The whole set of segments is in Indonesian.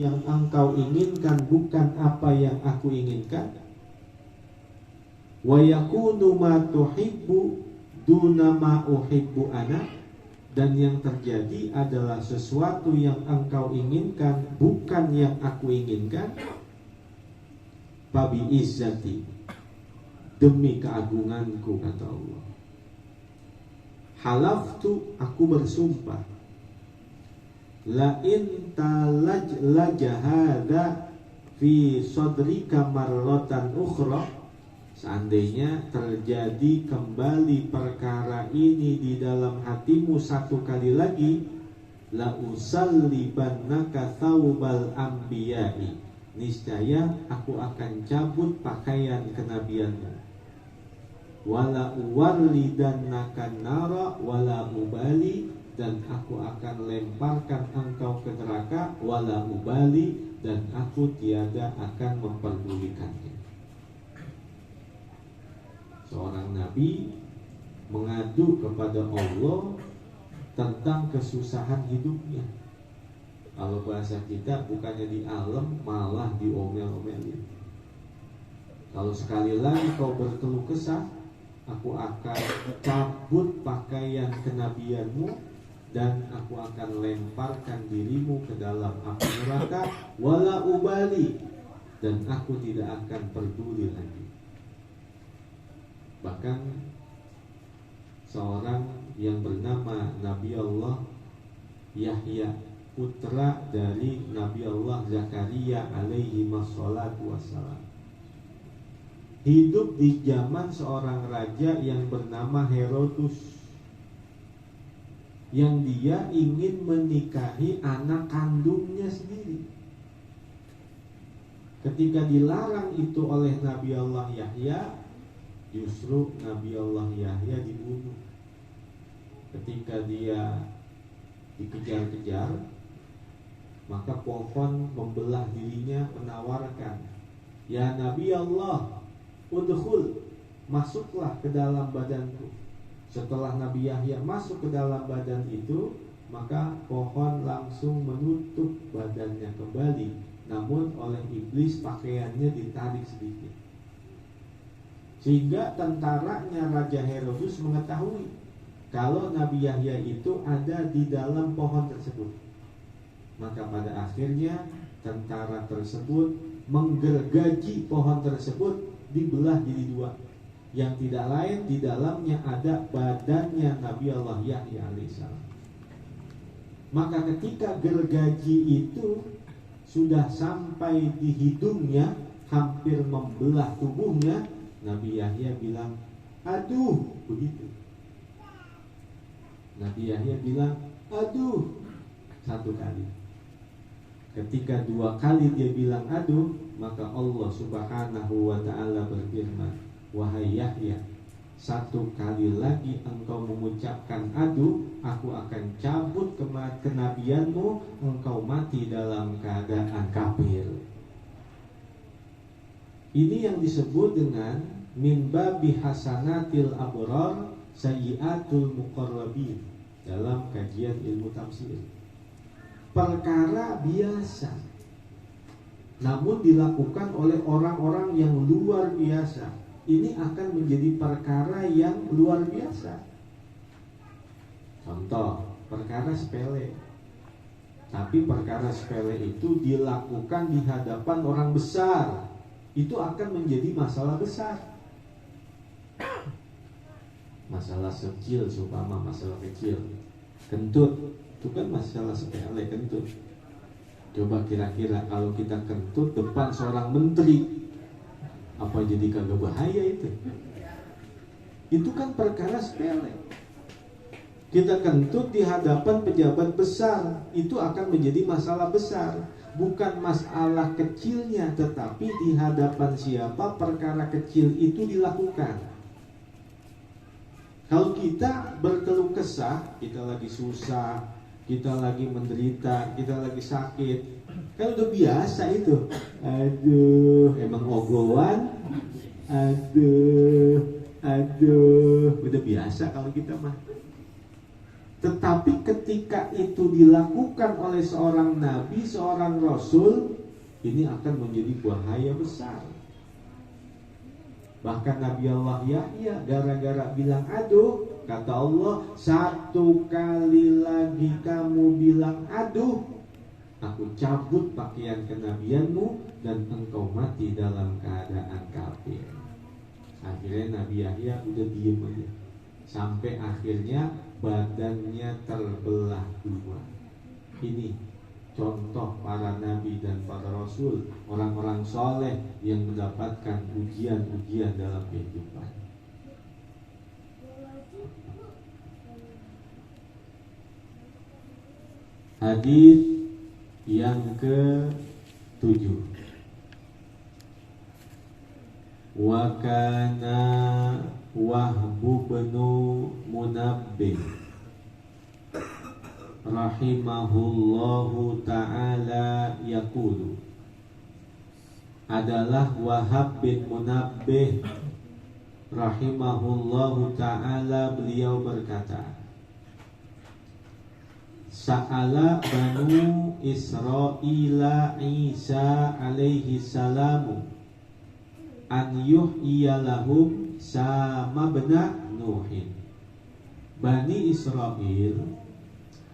yang engkau inginkan bukan apa yang aku inginkan. Wa yakunu ma tuhibbu duna ma uhibbu ana, dan yang terjadi adalah sesuatu yang engkau inginkan bukan yang aku inginkan. Fabi izzati, demi keagunganku, kata Allah, halaftu, aku bersumpah, la in talajlajahada fi sadrika marratan ukhra, seandainya terjadi kembali perkara ini di dalam hatimu satu kali lagi, la usallibannaka thawbal anbiya'i, niscaya aku akan cabut pakaian kenabianmu, wala uwarlidannaka nara wala ubali, dan aku akan lemparkan engkau ke neraka, wala ubali, dan aku tiada akan memperdulikannya. Seorang nabi mengadu kepada Allah tentang kesusahan hidupnya. Kalau bahasa kita, bukannya di alam, malah diomel-omelin. Kalau sekali lagi kau berkeluh kesah, aku akan cabut pakaian kenabianmu dan aku akan lemparkan dirimu ke dalam api neraka, wala ubali, dan aku tidak akan peduli lagi. Bahkan seorang yang bernama Nabi Allah Yahya, putra dari Nabi Allah Zakaria alaihi wassalatu wassalam, hidup di zaman seorang raja yang bernama Herodus, yang dia ingin menikahi anak kandungnya sendiri. Ketika dilarang itu oleh Nabi Allah Yahya, justru Nabi Allah Yahya dibunuh. Ketika dia dikejar-kejar, maka pohon membelah dirinya menawarkan, ya Nabi Allah, udkhul, masuklah ke dalam badanku. Setelah Nabi Yahya masuk ke dalam badan itu, maka pohon langsung menutup badannya kembali. Namun oleh iblis pakaiannya ditarik sedikit, sehingga tentaranya Raja Herodus mengetahui kalau Nabi Yahya itu ada di dalam pohon tersebut. Maka pada akhirnya tentara tersebut menggergaji pohon tersebut, dibelah jadi dua. Yang tidak lain, di dalamnya ada badannya Nabi Allah Yahya alaihissalam. Maka ketika gergaji itu sudah sampai di hidungnya, hampir membelah tubuhnya, Nabi Yahya bilang, aduh, begitu. Nabi Yahya bilang, aduh, satu kali. Ketika dua kali dia bilang aduh, maka Allah subhanahu wa ta'ala berfirman, wahai Yahya, satu kali lagi engkau mengucapkan aduh, aku akan cabut kenabianmu, engkau mati dalam keadaan kafir. Ini yang disebut dengan min babi hasanatil abrar sayyiatul muqarrabin dalam kajian ilmu tafsir. Perkara biasa, namun dilakukan oleh orang-orang yang luar biasa, ini akan menjadi perkara yang luar biasa. Contoh, perkara sepele, tapi perkara sepele itu dilakukan di hadapan orang besar, itu akan menjadi masalah besar. Masalah kecil, seumpama masalah kecil, kentut, itu kan masalah sepele, kentut. Coba kira-kira kalau kita kentut depan seorang menteri, apa jadi kagak bahaya itu? Itu kan perkara sepele. Kita kentut di hadapan pejabat besar, itu akan menjadi masalah besar. Bukan masalah kecilnya, tetapi di hadapan siapa perkara kecil itu dilakukan. Kalau kita berkeluh kesah, kita lagi susah, kita lagi menderita, kita lagi sakit, kan udah biasa itu. Aduh, emang ogohan. Aduh, udah biasa kalau kita mah. Tetapi ketika itu dilakukan oleh seorang nabi, seorang rasul, ini akan menjadi bahaya besar. Bahkan Nabi Allah Yahya gara-gara bilang aduh, kata Allah, satu kali lagi kamu bilang aduh, aku cabut pakaian kenabianmu dan engkau mati dalam keadaan kafir. Akhirnya Nabi Yahya udah diem aja, sampai akhirnya badannya terbelah dua. Ini contoh para nabi dan para rasul, orang-orang soleh yang mendapatkan ujian-ujian dalam kehidupan. Hadis yang ke-7. Wa kana Wahb bin Munabbih rahimahullahu ta'ala yaqulu, adalah Wahab bin Munabbih rahimahullahu ta'ala, beliau berkata, Sa'ala Banu Israila Isa alaihi salamu an yuhyiya lahum sama bena Nuhin. Bani Israel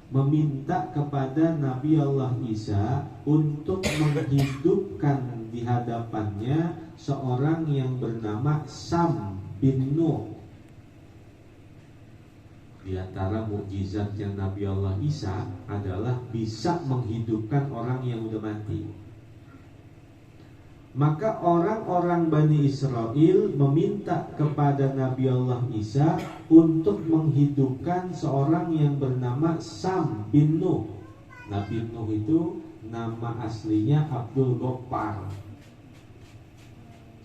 meminta kepada Nabi Allah Isa untuk menghidupkan di hadapannya seorang yang bernama Sam bin Nuh. Di antara mukjizatnya Nabi Allah Isa adalah bisa menghidupkan orang yang sudah mati. Maka orang-orang Bani Israel meminta kepada Nabi Allah Isa untuk menghidupkan seorang yang bernama Sam bin Nuh. Nabi Nuh itu nama aslinya Abdul Ghaffar.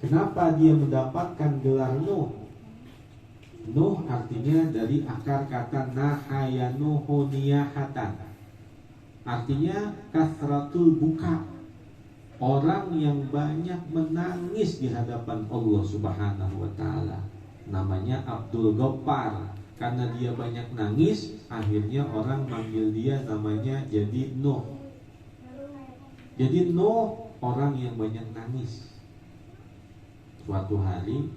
Kenapa dia mendapatkan gelar Nuh? Nuh artinya dari akar kata nahayanu niyahatan, artinya kasratul buka, orang yang banyak menangis di hadapan Allah Subhanahu wa ta'ala. Namanya Abdul Ghaffar. Karena dia banyak nangis, akhirnya orang manggil dia namanya jadi Nuh. Jadi Nuh orang yang banyak nangis. Suatu hari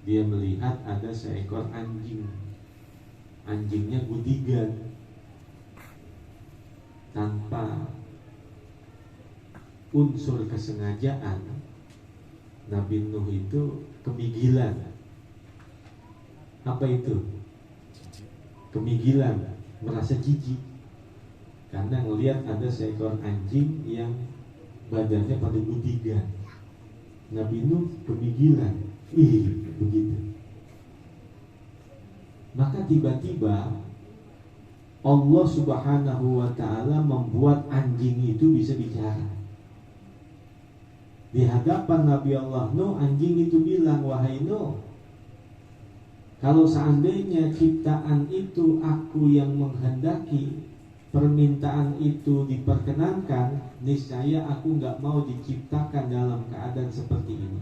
dia melihat ada seekor anjing. Anjingnya gudigan, tanpa unsur kesengajaan. Nabi Nuh itu kemigilan. Apa itu? Kemigilan, merasa jijik karena ngelihat ada seekor anjing yang badannya pada gudigan. Nabi Nuh kemigilan, begitu. Maka tiba-tiba Allah Subhanahu wa ta'ala membuat anjing itu bisa bicara. Di hadapan Nabi Allah Nuh, anjing itu bilang, wahai Nuh, kalau seandainya ciptaan itu aku yang menghendaki, permintaan itu diperkenankan, niscaya aku gak mau diciptakan dalam keadaan seperti ini.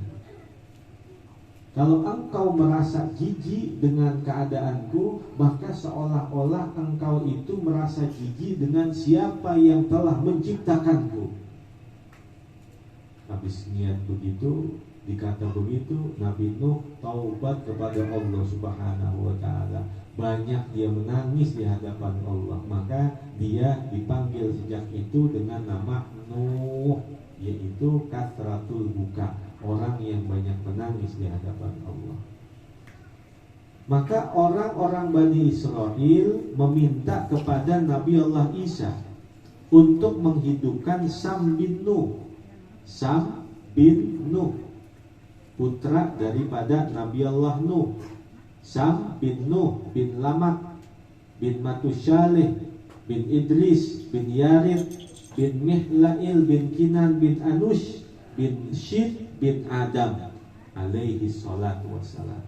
Kalau engkau merasa jijik dengan keadaanku, maka seolah-olah engkau itu merasa jijik dengan siapa yang telah menciptakanku. Habis niat begitu, dikata begitu, Nabi Nuh taubat kepada Allah Subhanahu wa ta'ala. Banyak dia menangis di hadapan Allah. Maka dia dipanggil sejak itu dengan nama Nuh, yaitu kasratul buka, orang yang banyak menangis di hadapan Allah. Maka orang-orang Bani Israel meminta kepada Nabi Allah Isa untuk menghidupkan Sam bin Nuh. Sam bin Nuh, putra daripada Nabi Allah Nuh. Sam bin Nuh bin Lamak bin Matusyaleh bin Idris bin Yarid bin Mihlail bin Kinan bin Anush bin Syid bin Adam alaihi salatu wassalam.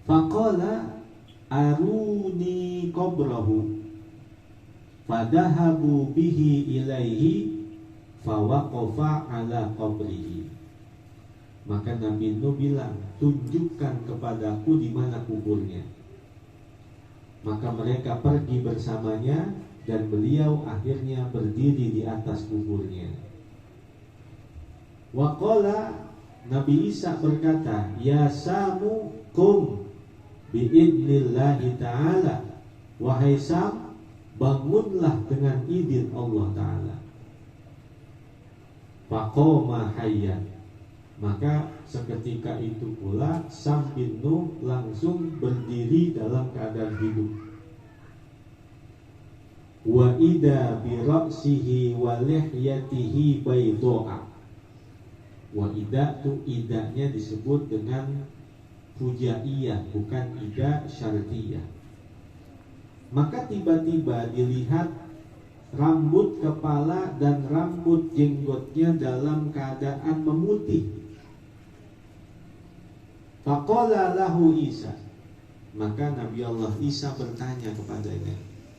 Faqala aruni qabrahu fadahabu bihi ilaihi fawaqafa ala qabrihi. Maka Nabi Nuh bilang, tunjukkan kepadaku di mana kuburnya. Maka mereka pergi bersamanya dan beliau akhirnya berdiri di atas kuburnya. Waqala, Nabi Isa berkata, ya Samu kum biidnillahi ta'ala. Wahai Sam, bangunlah dengan izin Allah Ta'ala. Faqoma hayyan. Maka seketika itu pula Sam bin Nuh langsung berdiri dalam keadaan hidup. Wa ida bi ra'sihi wa lihyatihi bayda'a. Wa ida tu idanya disebut dengan fujaiyah, bukan ida syartiyah. Maka tiba-tiba dilihat rambut kepala dan rambut jenggotnya dalam keadaan memutih. Faqala lahu Isa. Maka Nabi Allah Isa bertanya kepadanya,